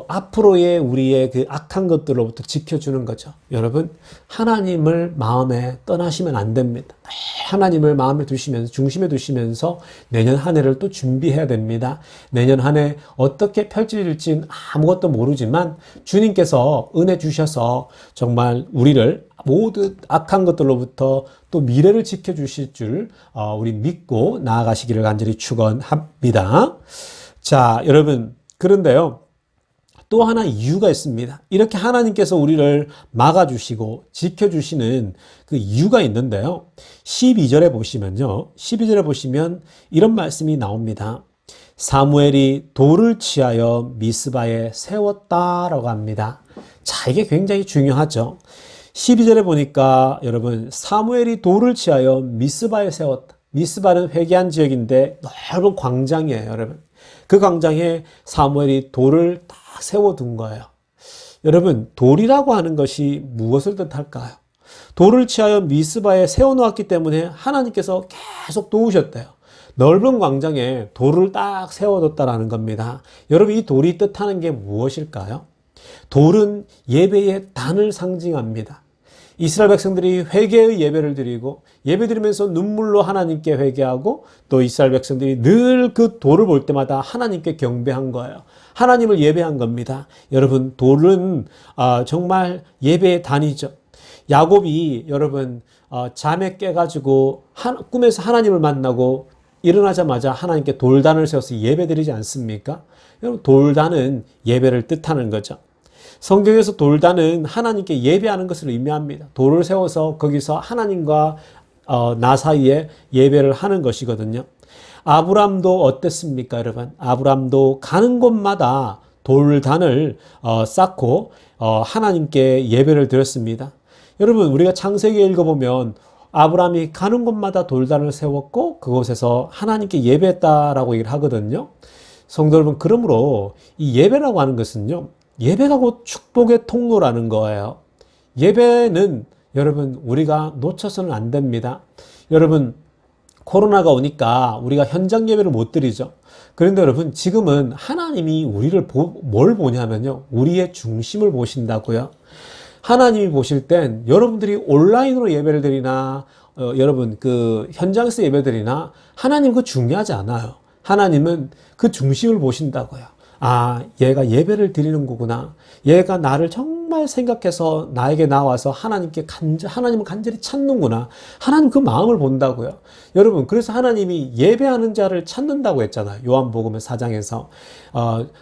A: 앞으로의 우리의 그 악한 것들로부터 지켜주는 거죠. 여러분, 하나님을 마음에 떠나시면 안 됩니다. 하나님을 마음에 두시면서, 중심에 두시면서 내년 한 해를 또 준비해야 됩니다. 내년 한 해 어떻게 펼쳐질지는 아무것도 모르지만 주님께서 은혜 주셔서 정말 우리를 모두 악한 것들로부터 또 미래를 지켜주실 줄 우리 믿고 나아가시기를 간절히 축원합니다. 자, 여러분, 그런데요. 또 하나 이유가 있습니다. 이렇게 하나님께서 우리를 막아주시고 지켜주시는 그 이유가 있는데요. 12절에 보시면요. 12절에 보시면 이런 말씀이 나옵니다. 사무엘이 돌을 취하여 미스바에 세웠다라고 합니다. 자, 이게 굉장히 중요하죠. 12절에 보니까 여러분 사무엘이 돌을 취하여 미스바에 세웠다. 미스바는 회개한 지역인데 넓은 광장이에요, 여러분. 그 광장에 사무엘이 돌을 딱 세워둔 거예요. 여러분, 돌이라고 하는 것이 무엇을 뜻할까요? 돌을 취하여 미스바에 세워놓았기 때문에 하나님께서 계속 도우셨대요. 넓은 광장에 돌을 딱 세워뒀다라는 겁니다. 여러분, 이 돌이 뜻하는 게 무엇일까요? 돌은 예배의 단을 상징합니다. 이스라엘 백성들이 회개의 예배를 드리고 예배 드리면서 눈물로 하나님께 회개하고 또 이스라엘 백성들이 늘 그 돌을 볼 때마다 하나님께 경배한 거예요. 하나님을 예배한 겁니다. 여러분, 돌은 정말 예배의 단이죠. 야곱이 여러분 잠에 깨가지고 꿈에서 하나님을 만나고 일어나자마자 하나님께 돌단을 세워서 예배 드리지 않습니까? 여러분, 돌단은 예배를 뜻하는 거죠. 성경에서 돌단은 하나님께 예배하는 것을 의미합니다. 돌을 세워서 거기서 하나님과 나 사이에 예배를 하는 것이거든요. 아브람도 어땠습니까, 여러분? 아브람도 가는 곳마다 돌단을 쌓고 하나님께 예배를 드렸습니다. 여러분, 우리가 창세기 읽어보면 아브람이 가는 곳마다 돌단을 세웠고 그곳에서 하나님께 예배했다라고 얘기를 하거든요. 성도 여러분, 그러므로 이 예배라고 하는 것은요, 예배가 곧 축복의 통로라는 거예요. 예배는 여러분 우리가 놓쳐서는 안 됩니다. 여러분, 코로나가 오니까 우리가 현장 예배를 못 드리죠. 그런데 여러분, 지금은 하나님이 우리를 뭘 보냐면요, 우리의 중심을 보신다고요. 하나님이 보실 땐 여러분들이 온라인으로 예배를 드리나 여러분 그 현장에서 예배 드리나 하나님 그거 중요하지 않아요. 하나님은 그 중심을 보신다고요. 아, 얘가 예배를 드리는 거구나. 얘가 나를 정말 생각해서 나에게 나와서 하나님을 간절히 찾는구나. 하나님 그 마음을 본다고요. 여러분, 그래서 하나님이 예배하는 자를 찾는다고 했잖아요. 요한복음 4장에서.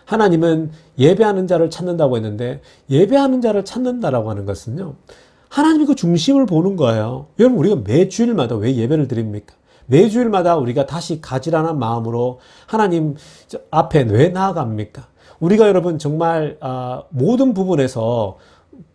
A: 하나님은 예배하는 자를 찾는다고 했는데, 예배하는 자를 찾는다라고 하는 것은요, 하나님이 그 중심을 보는 거예요. 여러분, 우리가 매 주일마다 왜 예배를 드립니까? 매주일마다 우리가 다시 가지런한 마음으로 하나님 앞에 왜 나아갑니까? 우리가 여러분 정말 모든 부분에서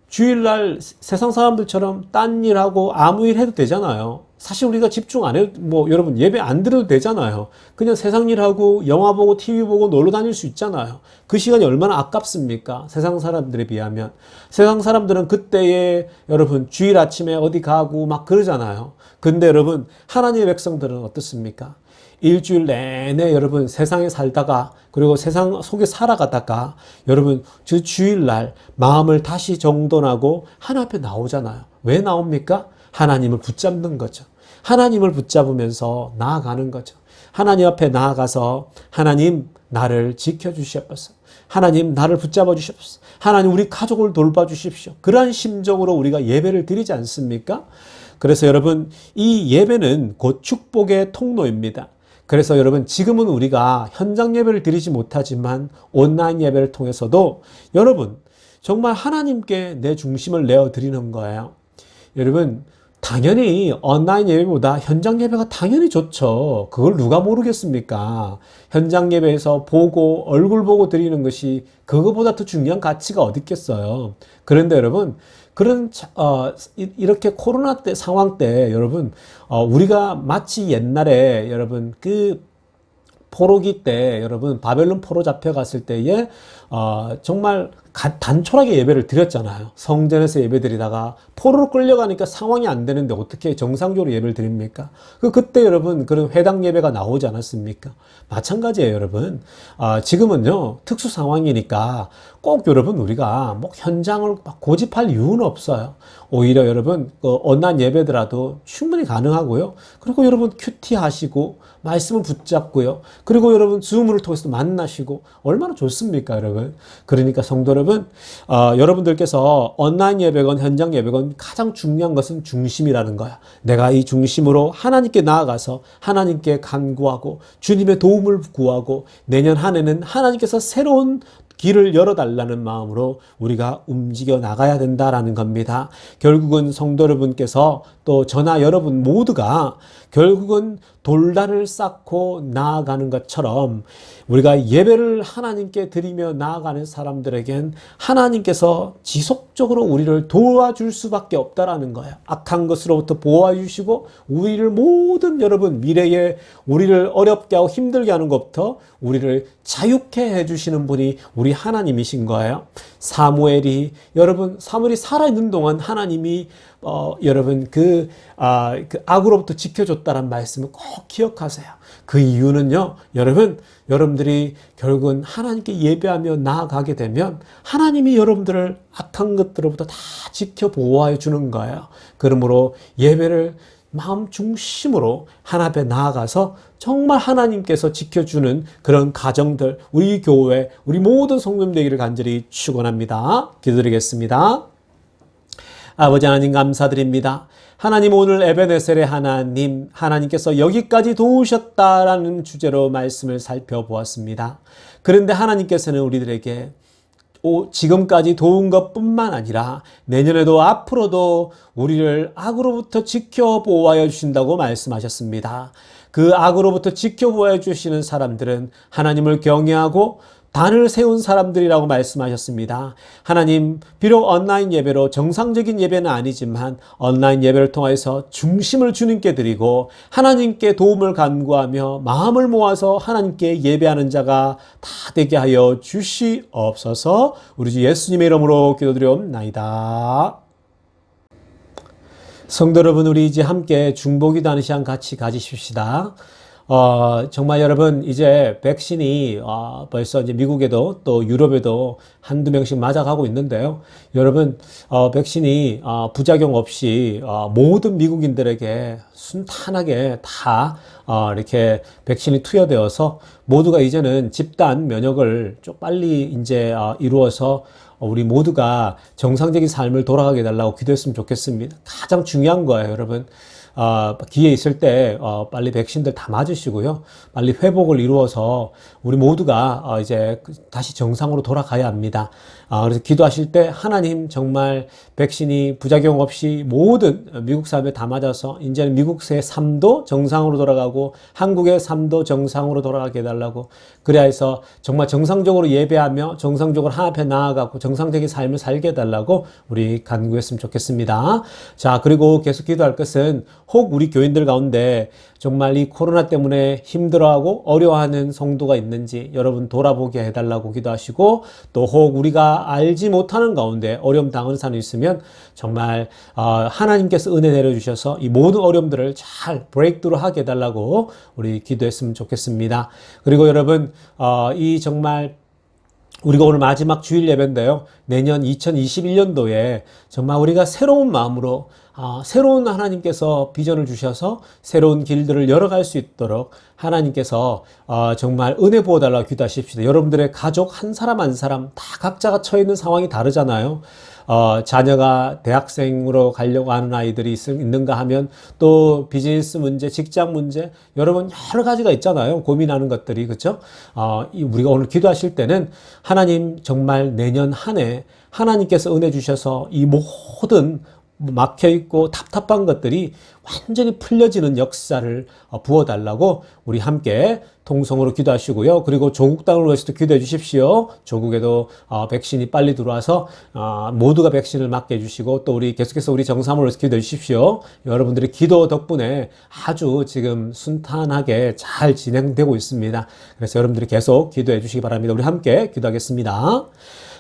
A: 주일날 세상 사람들처럼 딴 일하고 아무 일 해도 되잖아요. 사실 우리가 집중 안 해도 여러분 예배 안 드려도 되잖아요. 그냥 세상 일하고 영화 보고 TV 보고 놀러 다닐 수 있잖아요. 그 시간이 얼마나 아깝습니까? 세상 사람들에 비하면. 세상 사람들은 그때에 여러분 주일 아침에 어디 가고 막 그러잖아요. 근데 여러분 하나님의 백성들은 어떻습니까? 일주일 내내 여러분 세상에 살다가 그리고 세상 속에 살아가다가 여러분 저 주일날 마음을 다시 정돈하고 하나님 앞에 나오잖아요. 왜 나옵니까? 하나님을 붙잡는 거죠. 하나님을 붙잡으면서 나아가는 거죠. 하나님 앞에 나아가서 하나님 나를 지켜주시옵소서. 하나님 나를 붙잡아 주시옵소서. 하나님 우리 가족을 돌봐 주십시오. 그러한 심정으로 우리가 예배를 드리지 않습니까? 그래서 여러분 이 예배는 곧 축복의 통로입니다. 그래서 여러분 지금은 우리가 현장 예배를 드리지 못하지만 온라인 예배를 통해서도 여러분 정말 하나님께 내 중심을 내어 드리는 거예요. 여러분, 당연히 온라인 예배보다 현장 예배가 당연히 좋죠. 그걸 누가 모르겠습니까? 현장 예배에서 보고 얼굴 보고 드리는 것이 그거보다 더 중요한 가치가 어디 있겠어요. 그런데 여러분, 이렇게 코로나 때 상황 때 여러분, 우리가 마치 옛날에 여러분 포로기 때 여러분 바벨론 포로 잡혀갔을 때에 정말 단촐하게 예배를 드렸잖아요. 성전에서 예배드리다가 포로로 끌려가니까 상황이 안 되는데 어떻게 정상적으로 예배를 드립니까? 그때 여러분 그런 회당 예배가 나오지 않았습니까? 마찬가지예요, 여러분. 지금은요 특수 상황이니까 꼭 여러분 우리가 뭐 현장을 막 고집할 이유는 없어요. 오히려 여러분 온라인 예배더라도 충분히 가능하고요. 그리고 여러분 큐티 하시고 말씀을 붙잡고요. 그리고 여러분 줌을 통해서 만나시고 얼마나 좋습니까, 여러분? 그러니까 성도 여러분, 여러분들께서 온라인 예배건 현장 예배건 가장 중요한 것은 중심이라는 거야. 내가 이 중심으로 하나님께 나아가서 하나님께 간구하고 주님의 도움을 구하고 내년 한 해는 하나님께서 새로운 길을 열어달라는 마음으로 우리가 움직여 나가야 된다라는 겁니다. 결국은 성도 여러분께서 또 저나 여러분 모두가 결국은 돌단을 쌓고 나아가는 것처럼 우리가 예배를 하나님께 드리며 나아가는 사람들에겐 하나님께서 지속적으로 우리를 도와줄 수밖에 없다라는 거예요. 악한 것으로부터 보호해 주시고 우리를 모든 여러분 미래에 우리를 어렵게 하고 힘들게 하는 것부터 우리를 자유케 해주시는 분이 우리 하나님이신 거예요. 사무엘이 살아있는 동안 하나님이 여러분 악으로부터 지켜줬다는 말씀을 꼭 기억하세요. 그 이유는요, 여러분들이 결국은 하나님께 예배하며 나아가게 되면 하나님이 여러분들을 악한 것들로부터 다 지켜 보호해 주는 거예요. 그러므로 예배를 마음 중심으로 하나님 앞에 나아가서 정말 하나님께서 지켜주는 그런 가정들, 우리 교회, 우리 모든 성도님 되기를 간절히 축원합니다. 기도드리겠습니다. 아버지 하나님 감사드립니다. 하나님 오늘 에베네셀의 하나님께서 여기까지 도우셨다라는 주제로 말씀을 살펴보았습니다. 그런데 하나님께서는 우리들에게 지금까지 도운 것뿐만 아니라 내년에도 앞으로도 우리를 악으로부터 지켜 보호하여 주신다고 말씀하셨습니다. 그 악으로부터 지켜 보호해 주시는 사람들은 하나님을 경외하고 단을 세운 사람들이라고 말씀하셨습니다. 하나님, 비록 온라인 예배로 정상적인 예배는 아니지만 온라인 예배를 통해서 중심을 주님께 드리고 하나님께 도움을 간구하며 마음을 모아서 하나님께 예배하는 자가 다 되게 하여 주시옵소서. 우리 주 예수님의 이름으로 기도드리옵나이다. 성도 여러분, 우리 이제 함께 중보기도하는 시간 같이 가지십시다. 정말 여러분, 이제 백신이 벌써 이제 미국에도 또 유럽에도 한두 명씩 맞아가고 있는데요. 여러분, 백신이 부작용 없이 모든 미국인들에게 순탄하게 다 이렇게 백신이 투여되어서 모두가 이제는 집단 면역을 좀 빨리 이제 이루어서 우리 모두가 정상적인 삶을 돌아가게 해달라고 기도했으면 좋겠습니다. 가장 중요한 거예요, 여러분. 기회 있을 때 빨리 백신들 다 맞으시고요. 빨리 회복을 이루어서 우리 모두가 이제 다시 정상으로 돌아가야 합니다. 그래서 기도하실 때 하나님 정말 백신이 부작용 없이 모든 미국 사람에 다 맞아서 이제는 미국의 삶도 정상으로 돌아가고 한국의 삶도 정상으로 돌아가게 해달라고, 그래야 해서 정말 정상적으로 예배하며 정상적으로 하나님 앞에 나아가고 정상적인 삶을 살게 해달라고 우리 간구했으면 좋겠습니다. 자, 그리고 계속 기도할 것은 혹 우리 교인들 가운데 정말 이 코로나 때문에 힘들어하고 어려워하는 성도가 있는지 여러분 돌아보게 해달라고 기도하시고, 또 혹 우리가 알지 못하는 가운데 어려움 당하는 사람이 있으면 정말 하나님께서 은혜 내려주셔서 이 모든 어려움들을 잘 브레이크드로 하게 해달라고 우리 기도했으면 좋겠습니다. 그리고 여러분 이 정말 우리가 오늘 마지막 주일 예배인데요. 내년 2021년도에 정말 우리가 새로운 마음으로 새로운 하나님께서 비전을 주셔서 새로운 길들을 열어갈 수 있도록 하나님께서 정말 은혜 부어달라고 기도하십시다. 여러분들의 가족 한 사람 한 사람 다 각자가 처해 있는 상황이 다르잖아요. 자녀가 대학생으로 가려고 하는 아이들이 있는가 하면 또 비즈니스 문제, 직장 문제, 여러분 여러 가지가 있잖아요. 고민하는 것들이, 그렇죠? 우리가 오늘 기도하실 때는 하나님 정말 내년 한 해 하나님께서 은혜 주셔서 이 모든 막혀있고 답답한 것들이 완전히 풀려지는 역사를 부어달라고 우리 함께 통성으로 기도하시고요. 그리고 조국 땅을 위해서도 기도해 주십시오. 조국에도 백신이 빨리 들어와서 모두가 백신을 맞게 해주시고 또 우리 계속해서 우리 정상을 위해서 기도해 주십시오. 여러분들의 기도 덕분에 아주 지금 순탄하게 잘 진행되고 있습니다. 그래서 여러분들이 계속 기도해 주시기 바랍니다. 우리 함께 기도하겠습니다.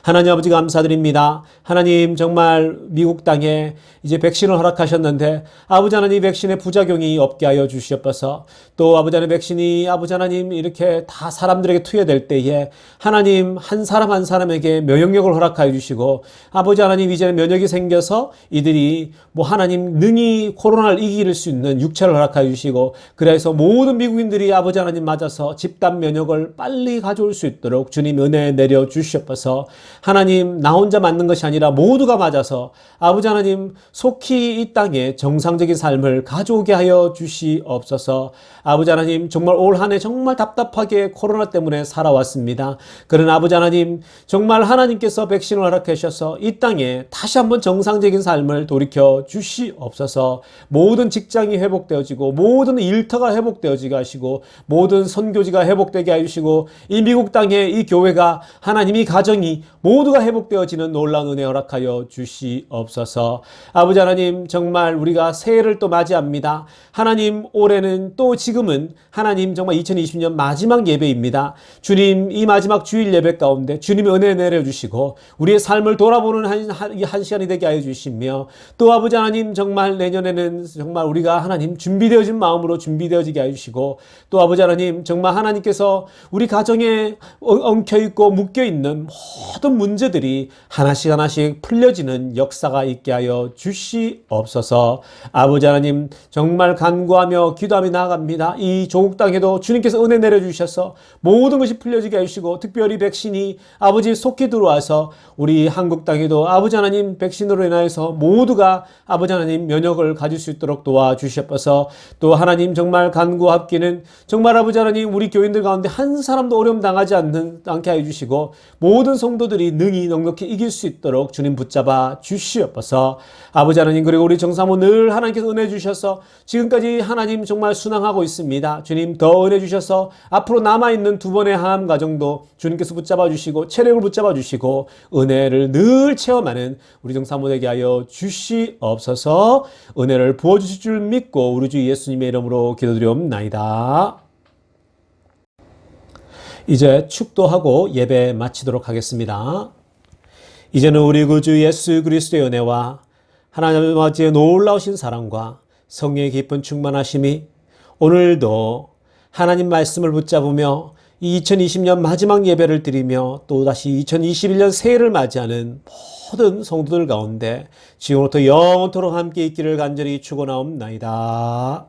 A: 하나님 아버지 감사드립니다. 하나님 정말 미국 땅에 이제 백신을 허락하셨는데 아버지 하나님 백신의 부작용이 없게 하여 주시옵소서. 또 아버지 하나님 백신이 아버지 하나님 이렇게 다 사람들에게 투여될 때에 하나님 한 사람 한 사람에게 면역력을 허락하여 주시고 아버지 하나님 이제는 면역이 생겨서 이들이 하나님 능히 코로나를 이길 수 있는 육체를 허락하여 주시고 그래서 모든 미국인들이 아버지 하나님 맞아서 집단 면역을 빨리 가져올 수 있도록 주님 은혜 내려 주시옵소서. 하나님 나 혼자 맞는 것이 아니라 모두가 맞아서 아버지 하나님 속히 이 땅에 정상적인 삶을 가져오게 하여 주시옵소서. 아버지 하나님 정말 올 한 해 정말 답답하게 코로나 때문에 살아왔습니다. 그러나 아버지 하나님 정말 하나님께서 백신을 허락해 주셔서 이 땅에 다시 한번 정상적인 삶을 돌이켜 주시옵소서. 모든 직장이 회복되어지고 모든 일터가 회복되어지게 하시고 모든 선교지가 회복되게 해주시고 이 미국 땅에 이 교회가 하나님 이 가정이 모두가 회복되어지는 놀라운 은혜 허락하여 주시옵소서. 아버지 하나님 정말 우리가 새해를 또 맞이합니다. 하나님 올해는 또 지금은 하나님 정말 2020년 마지막 예배입니다. 주님 이 마지막 주일 예배 가운데 주님의 은혜 내려주시고 우리의 삶을 돌아보는 한 시간이 되게 하여 주시며 또 아버지 하나님 정말 내년에는 정말 우리가 하나님 준비되어진 마음으로 준비되어지게 하여 주시고 또 아버지 하나님 정말 하나님께서 우리 가정에 엉켜있고 묶여있는 모든 문제들이 하나씩 하나씩 풀려지는 역사가 있게 하여 주시옵소서. 아버지 하나님 정말 간구하며 기도하며 나아갑니다. 이 조국 땅에도 주님께서 은혜 내려주셔서 모든 것이 풀려지게 해주시고 특별히 백신이 아버지 속히 들어와서 우리 한국 땅에도 아버지 하나님 백신으로 인하여서 모두가 아버지 하나님 면역을 가질 수 있도록 도와주시옵소서. 또 하나님 정말 간구합기는 정말 아버지 하나님 우리 교인들 가운데 한 사람도 어려움 당하지 않게 해주시고 모든 성도들이 능히 넉넉히 이길 수 있도록 주님 붙잡아 주시옵소서. 아버지 하나님 그리고 우리 정사모 늘 하나님께서 은혜 주셔서 지금까지 하나님 정말 순항하고 있습니다. 주님 더 은혜 주셔서 앞으로 남아있는 두 번의 항암 과정도 주님께서 붙잡아 주시고 체력을 붙잡아 주시고 은혜를 늘 체험하는 우리 정사모 되게 하여 주시옵소서. 은혜를 부어주실 줄 믿고 우리 주 예수님의 이름으로 기도드리옵나이다. 이제 축도하고 예배 마치도록 하겠습니다. 이제는 우리 구주 예수 그리스도의 은혜와 하나님 아버지의 놀라우신 사랑과 성령의 깊은 충만하심이 오늘도 하나님 말씀을 붙잡으며 이 2020년 마지막 예배를 드리며 또다시 2021년 새해를 맞이하는 모든 성도들 가운데 지금부터 영원토록 함께 있기를 간절히 축원하옵나이다.